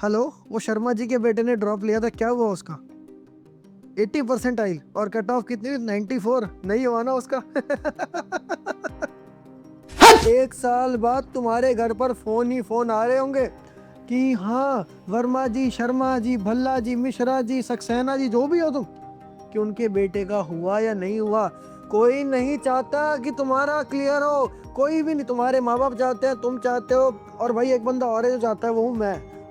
Hello, वो शर्मा जी के बेटे ने ड्रॉप लिया था, क्या हुआ उसका? 80% और कट ऑफ कितनी? 94। नहीं हुआ ना उसका? 1 साल बाद तुम्हारे घर पर फोन ही फोन आ रहे होंगे कि हाँ, वर्मा जी, शर्मा जी, भल्ला जी, मिश्रा जी, सक्सेना जी, जो भी हो तुम, कि उनके बेटे का हुआ या नहीं हुआ। कोई नहीं चाहता कि तुम्हारा क्लियर हो, कोई भी नहीं। तुम्हारे माँ बाप चाहते हैं, तुम चाहते हो, और भाई एक बंदा और है जो चाहता है, वो हूँ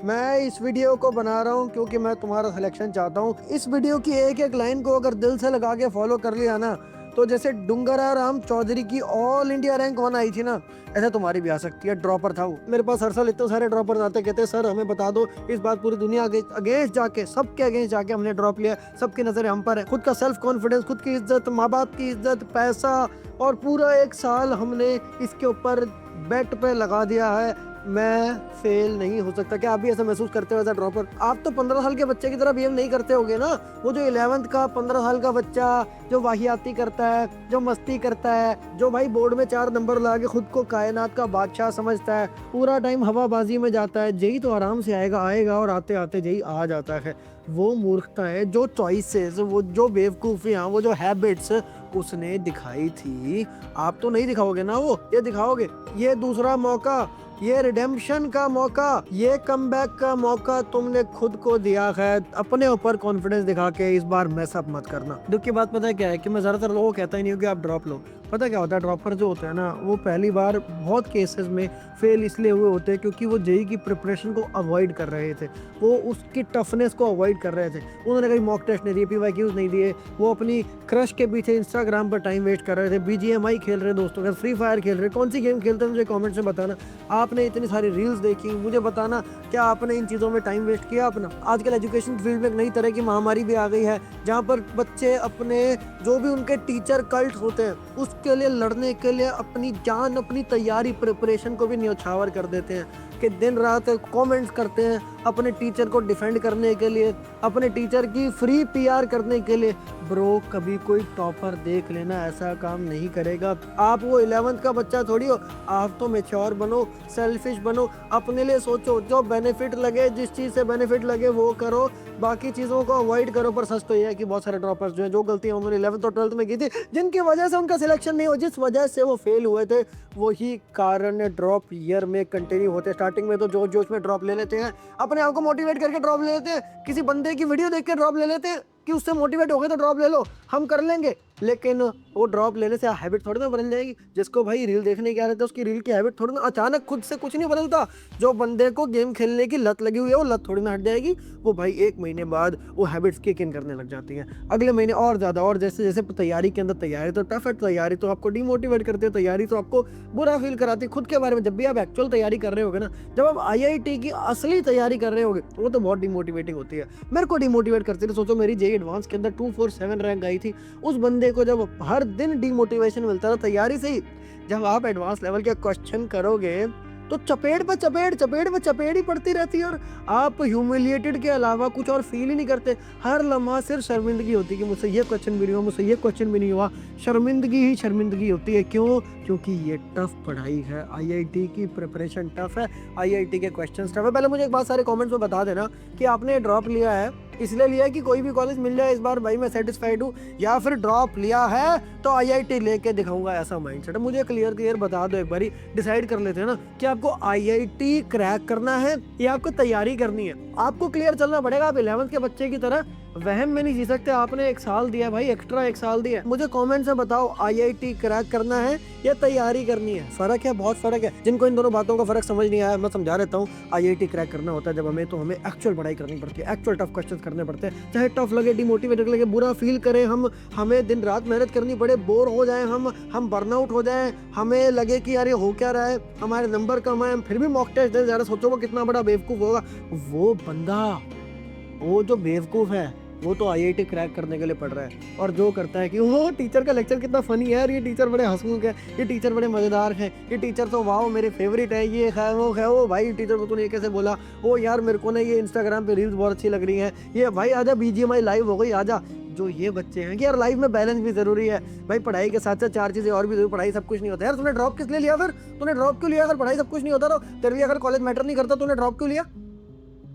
मैं इस वीडियो को बना रहा हूँ क्योंकि मैं तुम्हारा सिलेक्शन चाहता हूँ। इस वीडियो की एक एक लाइन को अगर दिल से लगा के फॉलो कर लिया ना, तो जैसे डुंगरा राम चौधरी की ऑल इंडिया रैंक 1 आई थी ना, ऐसे तुम्हारी भी आ सकती है। ड्रॉपर था वो। मेरे पास हर साल इतने सारे ड्रॉपर्स आते, कहते सर हमें बता दो इस बात पूरी दुनिया अगेंस्ट जाके, सबके अगेंस्ट जाके हमने ड्रॉप लिया, सबकी नजरें हम पर है। खुद का सेल्फ कॉन्फिडेंस, खुद की इज्जत, माँ बाप की इज्जत, पैसा, और पूरा 1 साल हमने इसके ऊपर बेट पे लगा दिया है। मैं फेल नहीं हो सकता। क्या आप भी ऐसा महसूस करते हो एज अ ड्रॉपर? आप तो 15 साल के बच्चे की तरह बिहेव नहीं करते होगे ना। वो जो 11th का 15 साल का बच्चा जो वाहियाती करता है, जो मस्ती करता है, जो भाई बोर्ड में 4 नंबर ला के खुद को कायनात का बादशाह समझता है, पूरा टाइम हवाबाजी में जाता है, जेई तो आराम से आएगा और आते आते जेई आ जाता है। वो मूर्खता है, जो चॉइसेस, वो जो बेवकूफियां, वो जो हैबिट्स उसने दिखाई थी, आप तो नहीं दिखाओगे ना। वो ये दिखाओगे। ये दूसरा मौका, ये रिडेम्पशन का मौका, ये कमबैक का मौका तुमने खुद को दिया है। अपने ऊपर कॉन्फिडेंस दिखा के इस बार मैस अप मत करना। दुख की बात पता है क्या है, कि मैं ज्यादातर लोगों को कहता ही नहीं हूँ कि आप ड्रॉप लो। पता क्या होता है, ड्रॉपर जो होते हैं ना, वो पहली बार बहुत केसेस में फेल इसलिए हुए होते हैं क्योंकि वो जेई की प्रिपरेशन को अवॉइड कर रहे थे, वो उसकी टफनेस को अवॉइड कर रहे थे। उन्होंने कहीं मॉक टेस्ट नहीं दिए, PYQs नहीं दिए, वो अपनी क्रश के पीछे इंस्टाग्राम पर टाइम वेस्ट कर रहे थे, BGMI खेल रहे दोस्तों के, फ्री फायर खेल रहे। कौन सी गेम खेलते हैं मुझे कॉमेंट में बताना। आपने इतनी सारी रील्स देखी, मुझे बताना क्या आपने इन चीज़ों में टाइम वेस्ट किया अपना? आजकल एजुकेशन फील्ड में एक नई तरह की महामारी भी आ गई है, जहाँ पर बच्चे अपने जो भी उनके टीचर कल्ट होते हैं उसके लिए लड़ने के लिए अपनी जान, अपनी तैयारी, प्रिपरेशन को भी न्यौछावर कर देते हैं, कि दिन रात कमेंट्स करते हैं अपने टीचर को डिफेंड करने के लिए, अपने टीचर की फ्री PR करने के लिए। ब्रो, कभी कोई टॉपर देख लेना ऐसा काम नहीं करेगा। आप वो 11th का बच्चा थोड़ी हो। आप तो मैच्योर बनो, सेल्फिश बनो, अपने लिए सोचो, जो बेनिफिट लगे, जिस चीज़ से बेनिफिट लगे वो करो, बाकी चीज़ों को अवॉइड करो। पर सच तो ये है कि बहुत सारे ड्रॉपर्स जो है, जो गलतियां उन्होंने 11th और 12th में की थी, जिनकी वजह से उनका सिलेक्शन नहीं हो, जिस वजह से वो फेल हुए थे, वही कारण ड्रॉप ईयर में कंटिन्यू होते हैं। स्टार्टिंग में तो जोश जोश में ड्रॉप ले लेते हैं, अपने आप को मोटिवेट करके ड्रॉप ले लेते हैं, किसी बंदे की वीडियो देख के ड्रॉप ले लेते हैं कि उससे मोटिवेट हो गए तो ड्रॉप ले लो, हम कर लेंगे। लेकिन वो ड्रॉप लेने से हैबिट थोड़ी ना बदल जाएगी। जिसको भाई रील देखने की आदत है, उसकी रील की हैबिट थोड़ी ना अचानक खुद से कुछ नहीं बदलता। जो बंदे को गेम खेलने की लत लगी हुई है, वो लत थोड़ी ना हट जाएगी। वो भाई 1 महीने बाद वो हैबिट्स किक इन करने लग जाती हैं, अगले महीने और ज़्यादा। और जैसे जैसे तैयारी के अंदर, तैयारी तो टफ है, तैयारी तो आपको डिमोटिवेट करती है, तैयारी तो आपको बुरा फील कराती है खुद के बारे में। जब भी आप एक्चुअल तैयारी कर रहे होगे ना, जब आप IIT की असली तैयारी कर रहे होगे, वो तो बहुत डिमोटिवेटिंग होती है। मेरे को डिमोटिवेट करती है। सोचो, मेरी जेई एडवांस के अंदर 247 रैंक आई थी। उस बंदे को जब हर दिन डिमोटिवेशन मिलता था तैयारी से ही, जब आप एडवांस लेवल के क्वेश्चन करोगे तो चपेट पे चपेट ही पड़ती रहती है, और आप ह्यूमिलिएटेड के अलावा कुछ और फील ही नहीं करते। हर लम्हा सिर्फ शर्मिंदगी होती है कि मुझसे ये क्वेश्चन भी नहीं हुआ, मुझसे ये क्वेश्चन भी नहीं हुआ। शर्मिंदगी ही शर्मिंदगी होती है। क्यों? क्योंकि ये टफ पढ़ाई है, IIT की प्रिपरेशन टफ है, IIT के क्वेश्चन टफ है। पहले मुझे एक बात सारे कॉमेंट्स में बता देना कि आपने ड्रॉप लिया है इसलिए लिया है कि कोई भी कॉलेज मिल जाए इस बार भाई मैं सेटिस्फाइड हूँ, या फिर ड्रॉप लिया है तो IIT लेके दिखाऊंगा, ऐसा माइंडसेट है। मुझे क्लियर बता दो, एक बारी डिसाइड कर लेते हैं ना कि आपको IIT क्रैक करना है या आपको तैयारी करनी है। आपको क्लियर चलना पड़ेगा। आप 11th के बच्चे की तरह वहम में नहीं जी सकते। आपने 1 साल दिया भाई, एक्स्ट्रा 1 साल दिया। मुझे कमेंट में बताओ, IIT क्रैक करना है या तैयारी करनी है? फर्क है, बहुत फर्क है। जिनको इन दोनों बातों का फर्क समझ नहीं आया, मैं समझा देता हूँ। IIT क्रैक करना होता है जब हमें एक्चुअल पढ़ाई करनी पड़ती है, एक्चुअल टफ क्वेश्चन करने पड़ते हैं, चाहे टफ लगे, डिमोटिवेटेड लगे, बुरा फील करें हमें दिन रात मेहनत करनी पड़े, बोर हो जाए हम बर्नआउट हो जाए, हमें लगे कि यार ये हो क्या रहा है, हमारे नंबर कम आए, फिर भी मॉक टेस्ट दें। ज़रा सोचो वो कितना बड़ा बेवकूफ़ होगा। वो बंदा, वो जो बेवकूफ़ है, वो तो IIT क्रैक करने के लिए पढ़ रहा है, और जो करता है कि वो टीचर का लेक्चर कितना फनी है यार, ये टीचर बड़े हंसमुख है, ये टीचर बड़े मज़ेदार हैं, ये टीचर तो वाह मेरे फेवरेट है, ये है वो है। वो भाई टीचर को तूने ये कैसे बोला? ओ यार मेरे को ना ये इंस्टाग्राम पे रील्स बहुत अच्छी लग रही हैं, ये भाई आजा BGMI लाइव हो गई, आजा। जो ये बच्चे हैं कि यार लाइफ में बैलेंस भी जरूरी है भाई, पढ़ाई के साथ साथ 4 चीजें और भी जरूरी। पढ़ाई सब कुछ नहीं होता यार। तूने ड्रॉप किस लिए लिया? फिर तूने ड्रॉप क्यों लिया? अगर पढ़ाई सब कुछ नहीं होता तो तेरे लिए अगर कॉलेज मैटर नहीं करता, तूने ड्रॉप क्यों लिया?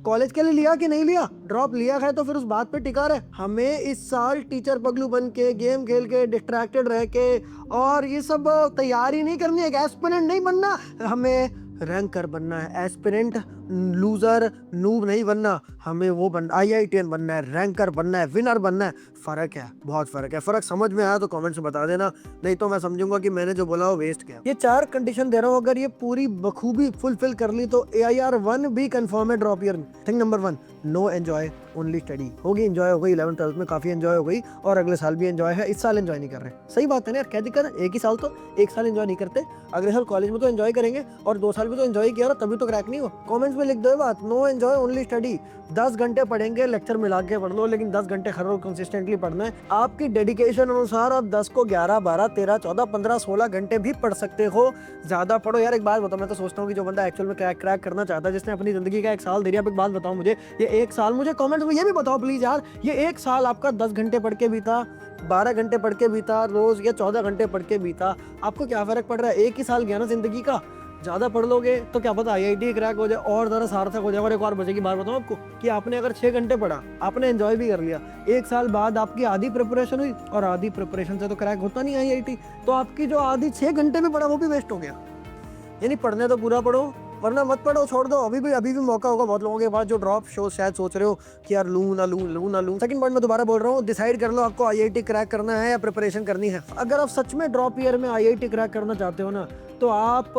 कॉलेज के लिए लिया कि नहीं लिया, ड्रॉप लिया है तो फिर उस बात पे टिका रहे। हमें इस साल टीचर पगलू बन के, गेम खेल के, डिस्ट्रैक्टेड रह के और ये सब तैयारी नहीं करनी है, एस्पिरेंट नहीं बनना, हमें रैंकर बनना है। एस्पिरेंट, लूजर, नूब नहीं बनना, हमें वो बनना, IITian बनना है, रैंकर बनना है, विनर बनना है। फर्क है, बहुत फर्क है। फर्क समझ में आया तो कमेंट्स में बता देना, नहीं तो मैं समझूंगा कि मैंने जो बोला वो वेस्ट किया। ये 4 कंडीशन दे रहा हूँ, अगर ये पूरी बखूबी फुलफिल कर ली तो AIR1 भी कंफर्म है ड्रॉप ईयर में। Thing number 1, no enjoy, only study. होगी एंजॉय हो गई, 11th 12th में काफी एंजॉय हो गई और अगले साल भी एंजॉय है, इस साल एंजॉय नहीं कर रहे। सही बात है ना यार, क्या दिक्कत है? एक ही साल तो, एक साल एंजॉय नहीं करते, अगले साल कॉलेज में तो एंजॉय करेंगे और 2 साल भी तो एंजॉय किया, तभी तो क्रैक नहीं हो। कमेंट्स में लिख दो ये बात, नो एंजॉय ओनली स्टडी। 10 घंटे पढ़ेंगे, लेक्चर मिला के पढ़ लो, लेकिन 10 घंटे हर रोज कंसिस्टेंटली पढ़ना है। आपकी डेडिकेशन अनुसार आप 10 को 11, 12, 13, 14, 15, 16 घंटे भी पढ़ सकते हो, ज्यादा पढ़ो। यार एक बात बताओ, मैं तो सोचता हूँ कि जो बंदा एक्चुअल में क्रैक करना चाहता है, जिसने अपनी जिंदगी का 1 साल दे दिया, आप एक बात बताओ मुझे, ये 1 साल, मुझे कमेंट्स में ये भी बताओ प्लीज यार, ये 1 साल आपका 10 घंटे पढ़ के बीता, 12 घंटे पढ़ के बीता रोज, या 14 घंटे पढ़ के बीता, आपको क्या फर्क पड़ रहा है? 1 ही साल गया ना जिंदगी का। ज़्यादा पढ़ लोगे तो क्या पता IIT क्रैक हो जाए और ज़रा सार्थक हो जाए। और एक और बचे की बात बताऊँ आपको, कि आपने अगर 6 घंटे पढ़ा, आपने एंजॉय भी कर लिया, 1 साल बाद आपकी आधी प्रिपरेशन हुई, और आधी प्रिपरेशन से तो क्रैक होता नहीं IIT, तो आपकी जो आधी 6 घंटे में पढ़ा वो भी वेस्ट हो गया। यानी पढ़ने तो पूरा पढ़ो, वरना मत पढ़ो, छोड़ दो। अभी भी मौका होगा बहुत लोगों के पास जो ड्रॉप शो शायद सोच रहे हो कि यार लूँ ना लूँ। सेकंड पॉइंट मैं दोबारा बोल रहा हूँ, डिसाइड कर लो आपको IIT क्रैक करना है या प्रिपरेशन करनी है। अगर आप सच में ड्रॉप ईयर में IIT क्रैक करना चाहते हो ना, तो आप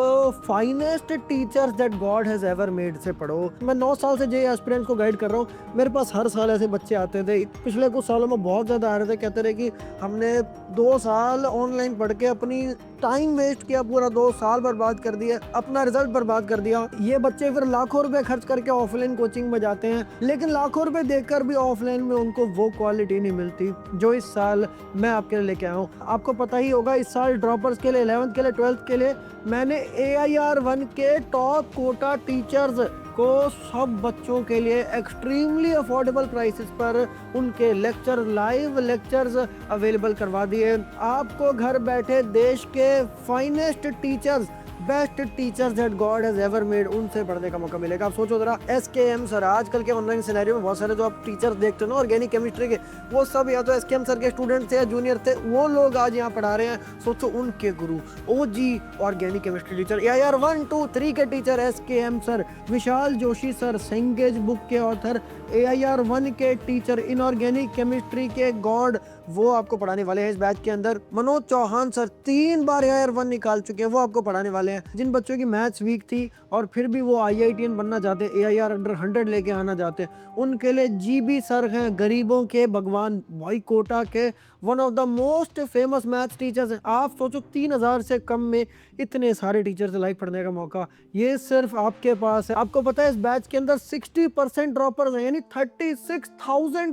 finest teachers that God has ever made से पढ़ो। मैं 9 साल से JEE एस्पिरेंट्स को गाइड कर रहा हूँ, मेरे पास हर साल ऐसे बच्चे आते थे। पिछले कुछ सालों में बहुत ज़्यादा आ रहे थे, कहते रहे कि हमने 2 साल ऑनलाइन पढ़ के अपनी टाइम वेस्ट किया, पूरा 2 साल बर्बाद कर दिया, अपना रिजल्ट बर्बाद कर दिया। ये बच्चे फिर लाखों रुपए खर्च करके ऑफलाइन कोचिंग में जाते हैं, लेकिन लाखों रुपए देकर भी ऑफलाइन में उनको वो क्वालिटी नहीं मिलती जो इस साल मैं आपके लिए लेके आया हूँ। आपको पता ही होगा, इस साल ड्रॉपर्स के लिए, 11th के लिए, 12th के लिए मैंने AIR1 के टॉप कोटा टीचर्स को सब बच्चों के लिए एक्सट्रीमली अफोर्डेबल प्राइसेस पर उनके लेक्चर, लाइव लेक्चर्स अवेलेबल करवा दिए। आपको घर बैठे देश के finest teachers, best teachers that God has ever made, उनसे पढ़ने का मौका मिलेगा। आप सोचो जरा, SKM सर, आजकल के ऑनलाइन सिनेरियो में बहुत सारे जो आप टीचर्स देखते हो ना ऑर्गेनिक केमिस्ट्री के, वो सब या तो SKM सर के स्टूडेंट थे या जूनियर थे, वो लोग आज यहाँ पढ़ा रहे हैं। सोचो उनके गुरु, OG organic chemistry teacher, AIR1, 2, 3 के टीचर SKM सर, विशाल जोशी सर, सेंगेज बुक के ऑथर, AIR1 के टीचर, इनऑर्गेनिक केमिस्ट्री के गॉड, वो आपको पढ़ाने वाले हैं इस बैच के अंदर। मनोज चौहान सर 3 बार AIR1 निकाल चुके हैं, वो आपको पढ़ाने वाले हैं। जिन बच्चों की मैथ्स वीक थी और फिर भी वो IITian बनना चाहते, AIR अंडर 100 लेके आना चाहते, उनके लिए GB सर हैं, गरीबों के भगवान, भाई कोटा के one of the most famous maths teachers हैं। आप सोचो 3000 से कम में इतने सारे टीचर से लाइव पढ़ने का मौका ये सिर्फ आपके पास है। आपको पता है इस बैच के अंदर 60% ड्रॉपर्स हैं, यानी 36,000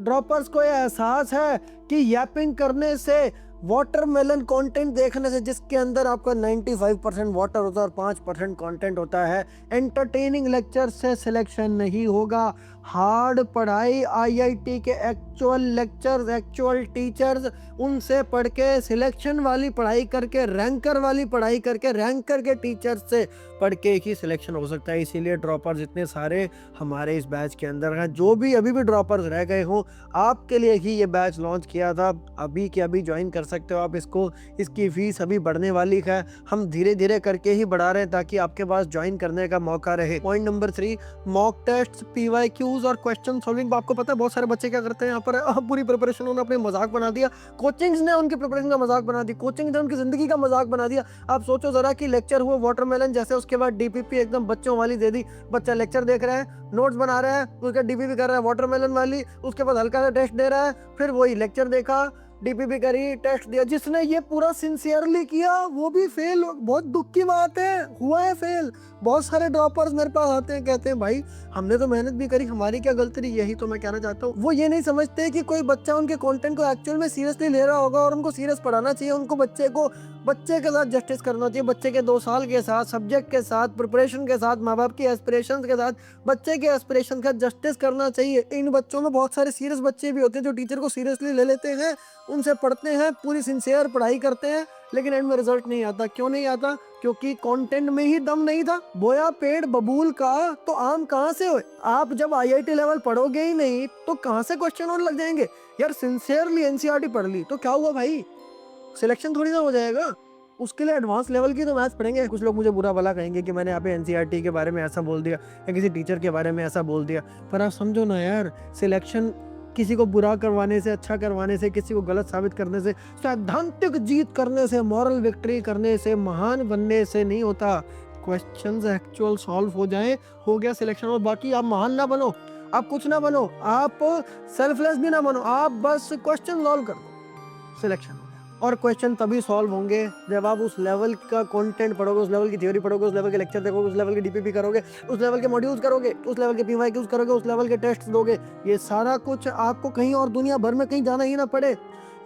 ड्रॉपर्स को यह एहसास है कि यैपिंग करने से, वाटरमेलन कंटेंट देखने से, जिसके अंदर आपका 95% वाटर होता है और 5% कंटेंट होता है, एंटरटेनिंग लेक्चर से सिलेक्शन नहीं होगा। हार्ड पढ़ाई, IIT के एक्चुअल लेक्चर्स, एक्चुअल टीचर्स, उनसे पढ़ के, सिलेक्शन वाली पढ़ाई करके, रैंकर वाली पढ़ाई करके, रैंकर के टीचर्स से पढ़ के ही सिलेक्शन हो सकता है। इसीलिए ड्रॉपर्स इतने सारे हमारे इस बैच के अंदर हैं। जो भी अभी भी ड्रॉपर्स रह गए हों, आपके लिए ही ये बैच लॉन्च किया था, अभी के अभी ज्वाइन कर सकते हो आप इसको। इसकी फीस अभी बढ़ने वाली है, हम धीरे धीरे करके ही बढ़ा रहे हैं ताकि आपके पास ज्वाइन करने का मौका रहे। Point number 3, mock test, PYQs और क्वेश्चन सॉल्विंग। आपको पता है बहुत सारे बच्चे क्या करते हैं यहाँ पर, पूरी प्रिपरेशन उन्होंने अपने मजाक बना दिया, कोचिंग्स ने उनकी प्रिपरेशन का मजाक बना दी, कोचिंग ने उनकी जिंदगी का मजाक बना दिया। आप सोचो जरा कि लेक्चर हुआ वाटरमेलन जैसे, उसके बाद DPP एकदम बच्चों वाली दे दी, बच्चा लेक्चर देख रहा है, नोट्स बना रहा है, उसका DPP कर रहा है वाटरमेलन वाली, उसके बाद हल्का सा टेस्ट दे रहा है, फिर वही लेक्चर देखा, DPP करी, टेस्ट दिया। जिसने ये पूरा सिंसियरली किया वो भी फेल। बहुत दुख की बात है, हुआ है फेल। बहुत सारे ड्रॉपर्स मेरे पास आते हैं, कहते हैं भाई हमने तो मेहनत भी करी, हमारी क्या गलती रही। यही तो मैं कहना चाहता हूँ, वो ये नहीं समझते कि कोई बच्चा उनके कंटेंट को एक्चुअल में सीरियसली ले रहा होगा और उनको सीरियस पढ़ाना चाहिए। उनको बच्चे को बच्चे के साथ जस्टिस करना चाहिए, बच्चे के 2 साल के साथ, सब्जेक्ट के साथ, प्रिपरेशन के साथ, माँ बाप की एस्पिरेशंस के साथ, बच्चे के एस्पिरेशन का जस्टिस करना चाहिए। इन बच्चों में बहुत सारे सीरियस बच्चे भी होते हैं जो टीचर को सीरियसली ले लेते हैं, उनसे पढ़ते हैं, पूरी सिंसियर पढ़ाई करते हैं, लेकिन एंड में रिजल्ट नहीं आता। क्यों नहीं आता? क्योंकि कंटेंट में ही दम नहीं था। बोया पेड़ बबूल का तो आम कहाँ से होए? आप जब आईआईटी लेवल पढ़ोगे ही नहीं तो कहाँ से क्वेश्चन और लग जाएंगे? यार सिंसियरली एनसीईआरटी पढ़ ली तो क्या हुआ भाई? सिलेक्शन थोड़ी ना हो जाएगा। उसके लिए एडवांस लेवल की तो मैथ्स पढ़ेंगे। कुछ लोग मुझे बुरा भला कहेंगे कि मैंने यहाँ पे एनसीईआरटी के बारे में ऐसा बोल दिया या किसी टीचर के बारे में ऐसा बोल दिया, पर आप समझो ना यार, सिलेक्शन किसी को बुरा करवाने से, अच्छा करवाने से, किसी को गलत साबित करने से, सैद्धांतिक जीत करने से, मॉरल विक्ट्री करने से, महान बनने से नहीं होता। क्वेश्चंस एक्चुअल सॉल्व हो जाए, हो गया सिलेक्शन। और बाकी आप महान ना बनो, आप कुछ ना बनो, आप सेल्फलेस भी ना बनो, आप बस क्वेश्चन सॉल्व कर दो, सिलेक्शन हो गया। और क्वेश्चन तभी सॉल्व होंगे जब आप उस लेवल का कंटेंट पढ़ोगे, उस लेवल की थ्योरी पढ़ोगे, उस लेवल के लेक्चर देखोगे, उस लेवल के डीपीपी करोगे, उस लेवल के मॉड्यूल्स करोगे, उस लेवल के पीवाईक्यूज करोगे, उस लेवल के टेस्ट दोगे। ये सारा कुछ आपको कहीं और दुनिया भर में कहीं जाना ही ना पड़े,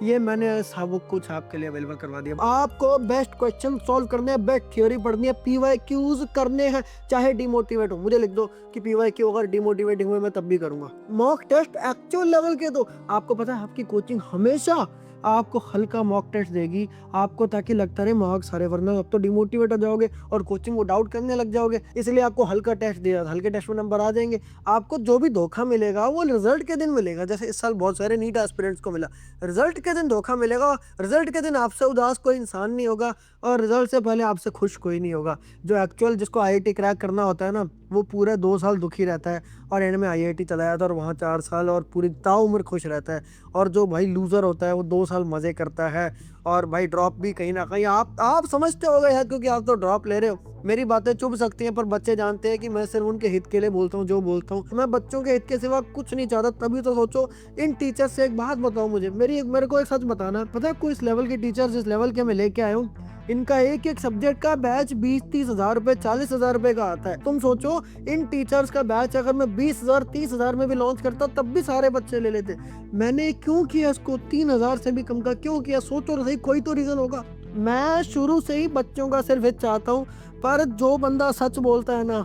ये मैंने सब कुछ आपके लिए अवेलेबल करवा दिया। आपको बेस्ट क्वेश्चन सॉल्व करने हैं, बेस्ट थ्योरी पढ़नी है, पीवाईक्यूज करने हैं, चाहे डिमोटिवेट हो। मुझे लिख दो कि पीवाईक्यू अगर डिमोटिवेटिंग हुए मैं तब भी करूंगा। मॉक टेस्ट एक्चुअल लेवल के दो। आपको पता है आपकी कोचिंग हमेशा आपको हल्का मॉक टेस्ट देगी आपको, ताकि लगता रहे मार्क्स सारे, वरना अब तो डिमोटिवेट हो जाओगे और कोचिंग को डाउट करने लग जाओगे। इसलिए आपको हल्का टेस्ट दिया, हल्के टेस्ट में नंबर आ जाएंगे। आपको जो भी धोखा मिलेगा वो रिजल्ट के दिन मिलेगा। जैसे इस साल बहुत सारे नीट एस्पिरेंट्स को मिला, रिजल्ट के दिन धोखा मिलेगा। रिजल्ट के दिन आपसे उदास कोई इंसान नहीं होगा और रिजल्ट से पहले आपसे खुश कोई नहीं होगा। जो एक्चुअल जिसको आईआईटी क्रैक करना होता है ना, वो पूरे 2 साल दुखी रहता है और एंड में आईआईटी चला जाता है और वहाँ 4 साल और पूरी ताउम्र खुश रहता है। और जो भाई लूज़र होता है वो 2 साल मज़े करता है और भाई ड्रॉप भी कहीं ना कहीं आप समझते हो गए यार, क्योंकि आप तो ड्रॉप ले रहे हो। मेरी बातें चुभ सकती हैं पर बच्चे जानते हैं कि मैं सिर्फ उनके हित के लिए बोलता हूँ। जो बोलता हूँ मैं बच्चों के हित के सिवा कुछ नहीं चाहता। तभी तो सोचो इन टीचर से एक बात बताओ, मेरे को एक सच बताना। पता है आपको, इस लेवल के टीचर जिस लेवल के मैं लेके आया हूँ, इनका एक एक सब्जेक्ट का बैच 20-30 हजार रुपए, 40 हजार रुपए का आता है। तुम सोचो इन टीचर्स का बैच अगर मैं 20,000 30,000 में भी लॉन्च करता तब भी सारे बच्चे ले लेते। मैंने क्यों किया इसको 3,000 से भी कम का क्यों किया? सोचो तो सही, कोई तो रीजन होगा। मैं शुरू से ही बच्चों का सिर्फ हित चाहता हूँ, पर जो बंदा सच बोलता है ना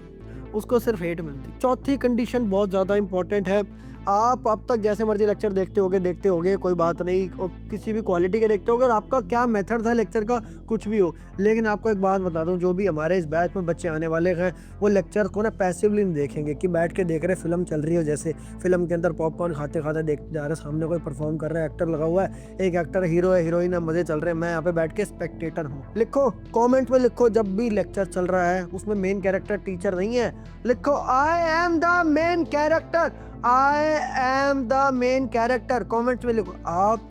उसको सिर्फ हेट मिलती। चौथी कंडीशन बहुत ज़्यादा इंपॉर्टेंट है। आप अब तक जैसे मर्जी लेक्चर देखते होगे कोई बात नहीं, और किसी भी क्वालिटी के देखते होगे और आपका क्या मेथड था लेक्चर का कुछ भी हो, लेकिन आपको एक बात बता दूं, जो भी हमारे इस बैच में बच्चे आने वाले हैं वो लेक्चर को ना पैसिवली नहीं देखेंगे कि बैठ के देख रहे फिल्म चल रही हो, जैसे फिल्म के अंदर पॉपकॉर्न खाते खाते देखते जा रहे, सामने कोई परफॉर्म कर रहा है, एक्टर लगा हुआ है, एक एक्टर हीरो है, हीरोइन है, मजे चल रहे हैं, मैं यहाँ पे बैठ के स्पेक्टेटर हूँ। लिखो कॉमेंट में, लिखो जब भी लेक्चर चल रहा है उसमें मेन कैरेक्टर टीचर नहीं है, लिखो I am the main character, I am the main character. Comments में लिखो। आप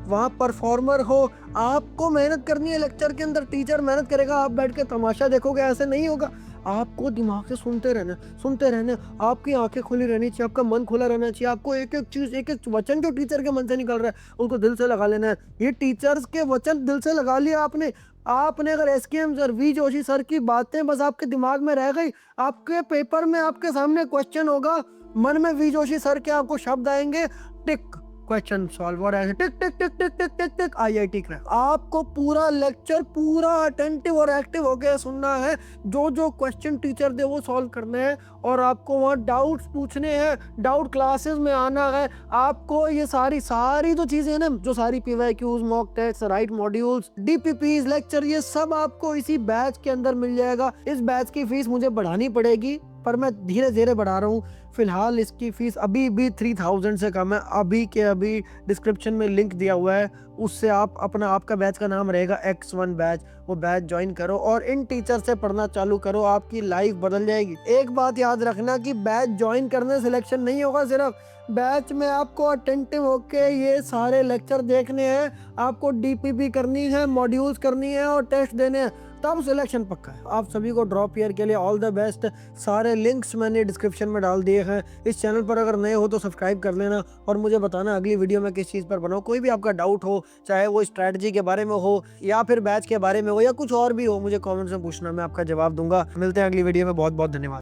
वहाँ परफॉर्मर हो, आपको मेहनत करनी है लेक्चर के अंदर, टीचर मेहनत करेगा, आप बैठ के तमाशा देखोगे, ऐसे नहीं होगा। आपको दिमाग से सुनते रहना, आपकी आंखें खुली रहनी चाहिए, आपका मन खुला रहना चाहिए। आपको एक एक चीज़, एक एक वचन जो टीचर के मन से निकल रहा है उनको दिल से लगा लेना है। ये टीचर्स के वचन दिल से लगा लिया आपने अगर SKM sir, V Joshi sir की बातें बस आपके दिमाग में रह गई, आपके पेपर में आपके सामने क्वेश्चन होगा, मन में वी जोशी सर के आपको शब्द आएंगे, टिक क्वेश्चन सॉल्व, और ऐसे टिक टिक टिक टिक टिक टिक टिक आईआईटी क्रैक। आपको पूरा लेक्चर पूरा अटेंटिव और एक्टिव होकर सुनना है, जो जो क्वेश्चन टीचर दे वो सॉल्व करने हैं, और आपको वहाँ डाउट्स पूछने हैं, डाउट क्लासेस में आना है। आपको ये सारी जो चीजें हैं ना, जो सारी PYQs, mock test, right modules, DPPs, lecture, ये सब आपको इसी बैच के अंदर मिल जाएगा। इस बैच की फीस मुझे बढ़ानी पड़ेगी पर मैं धीरे धीरे बढ़ा रहा हूँ। फिलहाल इसकी फीस अभी भी 3,000 से कम है। अभी के अभी डिस्क्रिप्शन में लिंक दिया हुआ है, उससे आप अपना, आपका बैच का नाम रहेगा X1 बैच, वो बैच ज्वाइन करो और इन टीचर से पढ़ना चालू करो, आपकी लाइफ बदल जाएगी। एक बात याद रखना कि बैच ज्वाइन करने सिलेक्शन नहीं होगा, सिर्फ बैच में आपको अटेंटिव होके ये सारे लेक्चर देखने हैं, आपको डीपीपी करनी है, मॉड्यूल्स करनी है और टेस्ट देने हैं, तब सिलेक्शन पक्का है। आप सभी को ड्रॉप ईयर के लिए ऑल द बेस्ट। सारे लिंक्स मैंने डिस्क्रिप्शन में डाल दिए हैं। इस चैनल पर अगर नए हो तो सब्सक्राइब कर लेना और मुझे बताना अगली वीडियो में किस चीज़ पर बनाऊं। कोई भी आपका डाउट हो, चाहे वो स्ट्रैटेजी के बारे में हो या फिर बैच के बारे में हो या कुछ और भी हो, मुझे कमेंट्स में पूछना, मैं आपका जवाब दूंगा। मिलते हैं अगली वीडियो में। बहुत बहुत धन्यवाद।